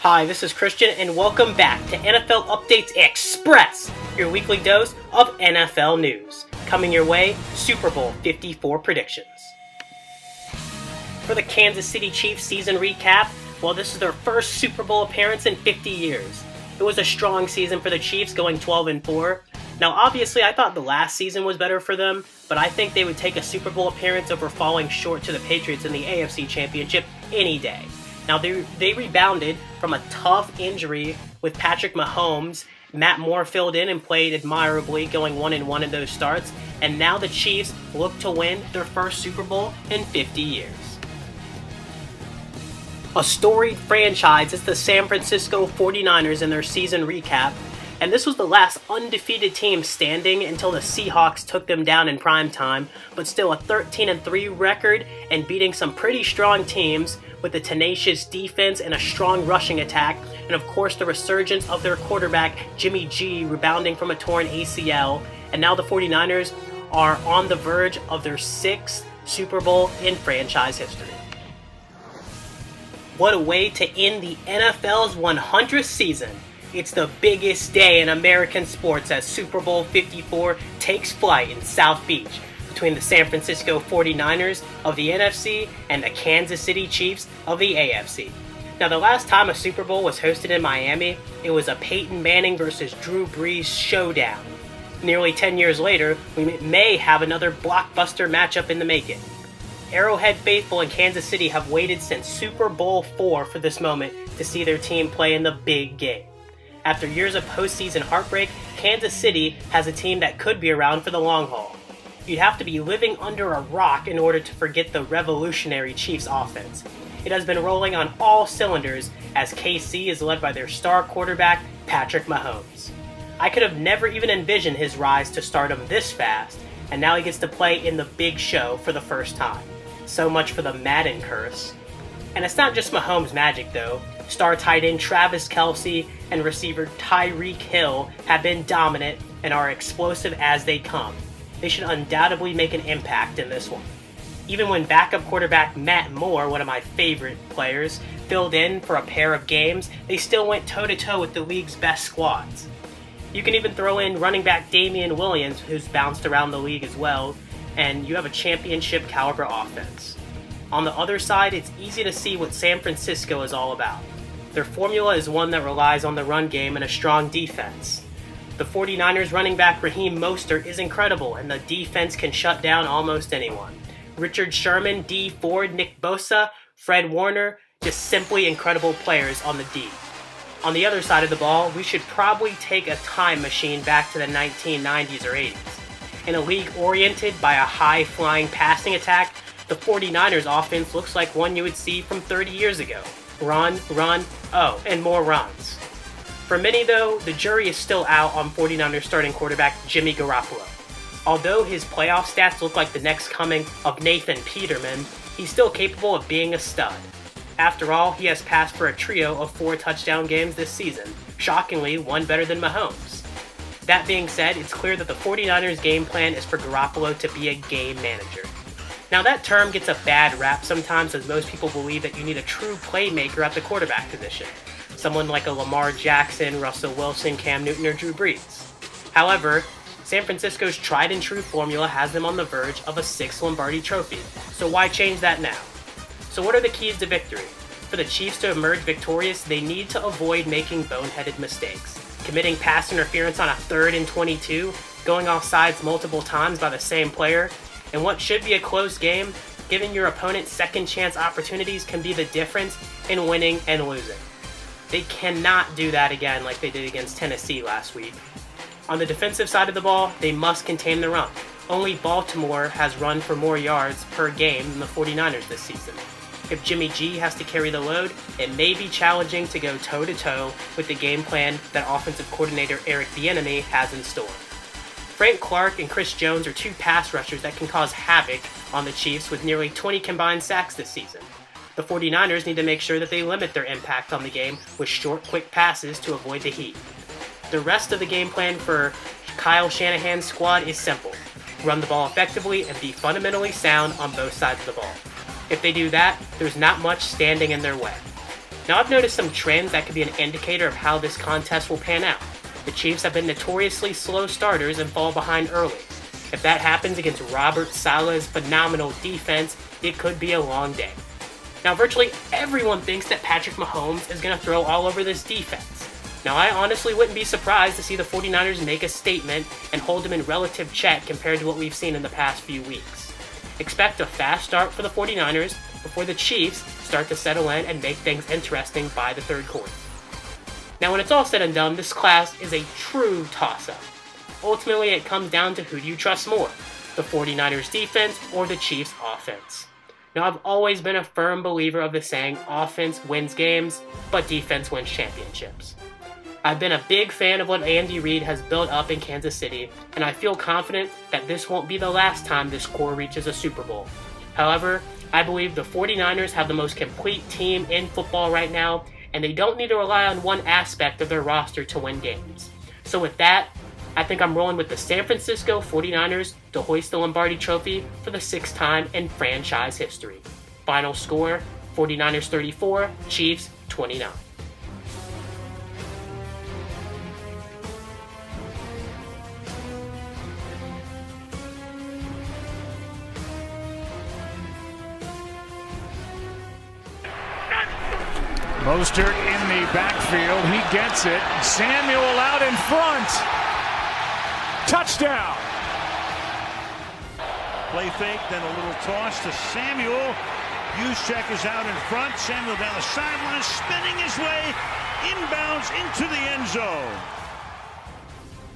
Hi, this is Christian, and welcome back to NFL Updates Express, your weekly dose of NFL news. Coming your way, Super Bowl 54 predictions. For the Kansas City Chiefs season recap, well, this is their first Super Bowl appearance in 50 years. It was a strong season for the Chiefs, going 12-4. Now, obviously, I thought the last season was better for them, but I think they would take a Super Bowl appearance over falling short to the Patriots in the AFC Championship any day. Now, they rebounded from a tough injury with Patrick Mahomes. Matt Moore filled in and played admirably, going 1-1 in those starts. And now the Chiefs look to win their first Super Bowl in 50 years. A storied franchise is the San Francisco 49ers in their season recap. And this was the last undefeated team standing until the Seahawks took them down in prime time. But still a 13-3 record and beating some pretty strong teams with a tenacious defense and a strong rushing attack, and of course the resurgence of their quarterback Jimmy G rebounding from a torn ACL, and now the 49ers are on the verge of their 6th Super Bowl in franchise history. What a way to end the NFL's 100th season. It's the biggest day in American sports as Super Bowl 54 takes flight in South Beach, between the San Francisco 49ers of the NFC and the Kansas City Chiefs of the AFC. Now, the last time a Super Bowl was hosted in Miami, it was a Peyton Manning versus Drew Brees showdown. Nearly 10 years later, we may have another blockbuster matchup in the making. Arrowhead faithful in Kansas City have waited since Super Bowl IV for this moment to see their team play in the big game. After years of postseason heartbreak, Kansas City has a team that could be around for the long haul. You'd have to be living under a rock in order to forget the revolutionary Chiefs offense. It has been rolling on all cylinders as KC is led by their star quarterback, Patrick Mahomes. I could have never even envisioned his rise to stardom this fast, and now he gets to play in the big show for the first time. So much for the Madden curse. And it's not just Mahomes' magic though. Star tight end Travis Kelce and receiver Tyreek Hill have been dominant and are explosive as they come. They should undoubtedly make an impact in this one. Even when backup quarterback Matt Moore, one of my favorite players, filled in for a pair of games, they still went toe-to-toe with the league's best squads. You can even throw in running back Damian Williams, who's bounced around the league as well, and you have a championship caliber offense. On the other side, it's easy to see what San Francisco is all about. Their formula is one that relies on the run game and a strong defense. The 49ers running back Raheem Mostert is incredible, and the defense can shut down almost anyone. Richard Sherman, D. Ford, Nick Bosa, Fred Warner, just simply incredible players on the D. On the other side of the ball, we should probably take a time machine back to the 1990s or 80s. In a league oriented by a high-flying passing attack, the 49ers offense looks like one you would see from 30 years ago. Run, run, oh, and more runs. For many, though, the jury is still out on 49ers starting quarterback Jimmy Garoppolo. Although his playoff stats look like the next coming of Nathan Peterman, he's still capable of being a stud. After all, he has passed for a trio of 4 touchdown games this season, shockingly one better than Mahomes. That being said, it's clear that the 49ers game plan is for Garoppolo to be a game manager. Now that term gets a bad rap sometimes as most people believe that you need a true playmaker at the quarterback position. Someone like a Lamar Jackson, Russell Wilson, Cam Newton, or Drew Brees. However, San Francisco's tried and true formula has them on the verge of a 6th Lombardi trophy, so why change that now? So what are the keys to victory? For the Chiefs to emerge victorious, they need to avoid making boneheaded mistakes. Committing pass interference on a 3rd and 22, going off sides multiple times by the same player, and what should be a close game, giving your opponent second chance opportunities can be the difference in winning and losing. They cannot do that again like they did against Tennessee last week. On the defensive side of the ball, they must contain the run. Only Baltimore has run for more yards per game than the 49ers this season. If Jimmy G has to carry the load, it may be challenging to go toe-to-toe with the game plan that offensive coordinator Eric Bieniemy has in store. Frank Clark and Chris Jones are 2 pass rushers that can cause havoc on the Chiefs with nearly 20 combined sacks this season. The 49ers need to make sure that they limit their impact on the game with short, quick passes to avoid the heat. The rest of the game plan for Kyle Shanahan's squad is simple. Run the ball effectively and be fundamentally sound on both sides of the ball. If they do that, there's not much standing in their way. Now I've noticed some trends that could be an indicator of how this contest will pan out. The Chiefs have been notoriously slow starters and fall behind early. If that happens against Robert Saleh's phenomenal defense, it could be a long day. Now virtually everyone thinks that Patrick Mahomes is going to throw all over this defense. Now I honestly wouldn't be surprised to see the 49ers make a statement and hold them in relative check compared to what we've seen in the past few weeks. Expect a fast start for the 49ers before the Chiefs start to settle in and make things interesting by the third quarter. Now when it's all said and done, this class is a true toss-up. Ultimately, it comes down to who do you trust more, the 49ers defense or the Chiefs offense. Now I've always been a firm believer of the saying, offense wins games, but defense wins championships. I've been a big fan of what Andy Reid has built up in Kansas City, and I feel confident that this won't be the last time this core reaches a Super Bowl. However, I believe the 49ers have the most complete team in football right now, and they don't need to rely on one aspect of their roster to win games. So with that, I think I'm rolling with the San Francisco 49ers to hoist the Lombardi Trophy for the 6th time in franchise history. Final score, 49ers 34, Chiefs 29. Mostert in the backfield, he gets it. Samuel out in front. Touchdown. Play fake, then a little toss to Samuel. Juszczyk is out in front. Samuel down the sideline, spinning his way inbounds into the end zone.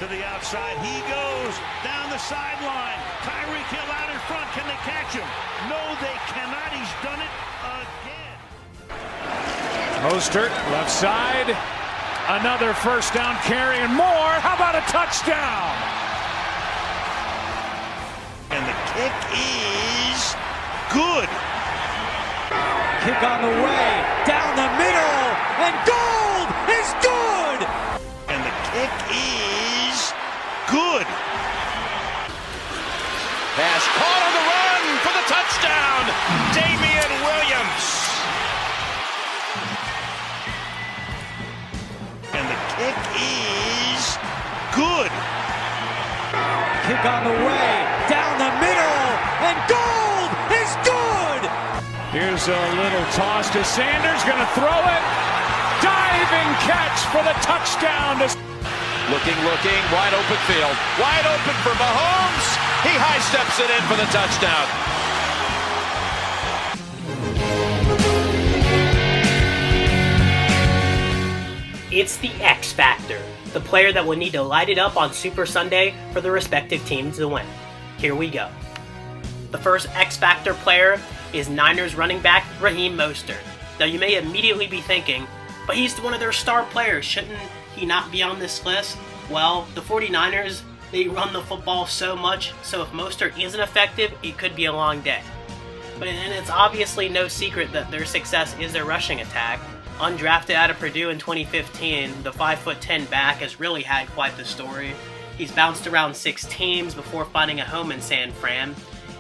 To the outside, he goes down the sideline. Tyreek Hill out in front. Can they catch him? No, they cannot. He's done it again. Mostert, left side. Another first down carry and more. How about a touchdown? And the kick is good. Kick on the way, down the middle, and gold is good! And the kick is good. Pass caught on the run for the touchdown, Damian Williams. And the kick is good. Kick on the way, down the middle, and gold is good! Here's a little toss to Sanders, gonna throw it. Diving catch for the touchdown. Looking, wide open field. Wide open for Mahomes. He high steps it in for the touchdown. It's the X Factor, the player that will need to light it up on Super Sunday for the respective teams to win. Here we go. The first X Factor player is Niners running back Raheem Mostert. Now you may immediately be thinking, but he's one of their star players, shouldn't he not be on this list? Well, the 49ers, they run the football so much, so if Mostert isn't effective, it could be a long day. And it's obviously no secret that their success is their rushing attack. Undrafted out of Purdue in 2015, the 5'10" back has really had quite the story. He's bounced around 6 teams before finding a home in San Fran.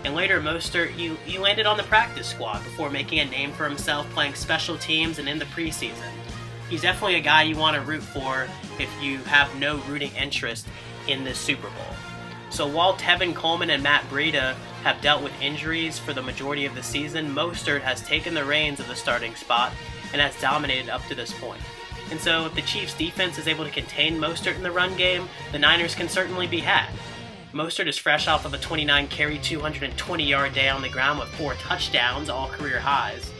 And later, Mostert, he landed on the practice squad before making a name for himself playing special teams and in the preseason. He's definitely a guy you want to root for if you have no rooting interest in this Super Bowl. So while Tevin Coleman and Matt Breida have dealt with injuries for the majority of the season, Mostert has taken the reins of the starting spot and has dominated up to this point. And so if the Chiefs' defense is able to contain Mostert in the run game, the Niners can certainly be had. Mostert is fresh off of a 29-carry, 220-yard day on the ground with 4 touchdowns, all career highs.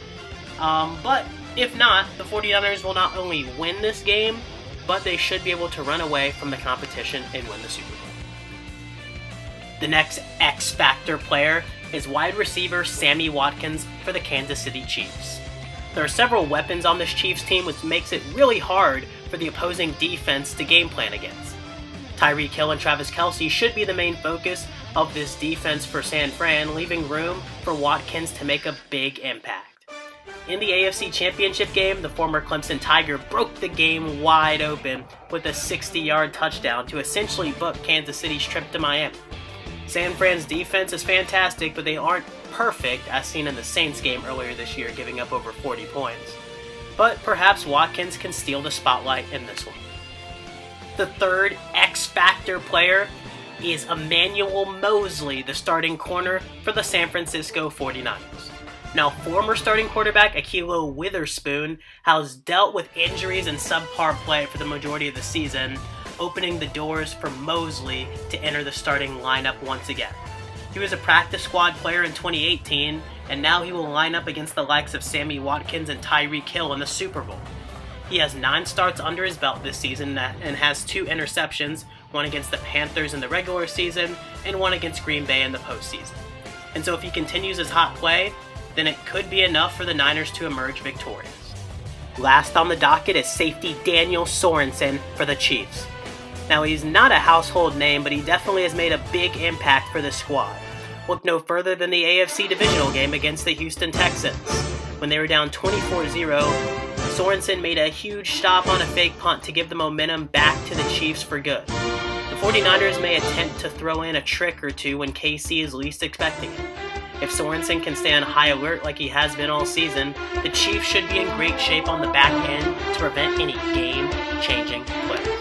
But if not, the 49ers will not only win this game, but they should be able to run away from the competition and win the Super Bowl. The next X-Factor player is wide receiver Sammy Watkins for the Kansas City Chiefs. There are several weapons on this Chiefs team, which makes it really hard for the opposing defense to game plan against. Tyreek Hill and Travis Kelce should be the main focus of this defense for San Fran, leaving room for Watkins to make a big impact. In the AFC Championship game, the former Clemson Tiger broke the game wide open with a 60-yard touchdown to essentially book Kansas City's trip to Miami. San Fran's defense is fantastic, but they aren't perfect, as seen in the Saints game earlier this year, giving up over 40 points. but perhaps Watkins can steal the spotlight in this one. The third X-Factor player is Emmanuel Mosley, the starting corner for the San Francisco 49ers. Now, former starting quarterback Ahkello Witherspoon has dealt with injuries and subpar play for the majority of the season, opening the doors for Mosley to enter the starting lineup once again. He was a practice squad player in 2018, and now he will line up against the likes of Sammy Watkins and Tyreek Hill in the Super Bowl. He has 9 starts under his belt this season and has 2 interceptions, one against the Panthers in the regular season and one against Green Bay in the postseason. And so if he continues his hot play, then it could be enough for the Niners to emerge victorious. Last on the docket is safety Daniel Sorensen for the Chiefs. Now, he's not a household name, but he definitely has made a big impact for the squad. Look no further than the AFC divisional game against the Houston Texans. When they were down 24-0, Sorensen made a huge stop on a fake punt to give the momentum back to the Chiefs for good. The 49ers may attempt to throw in a trick or two when KC is least expecting it. If Sorensen can stay on high alert like he has been all season, the Chiefs should be in great shape on the back end to prevent any game-changing plays.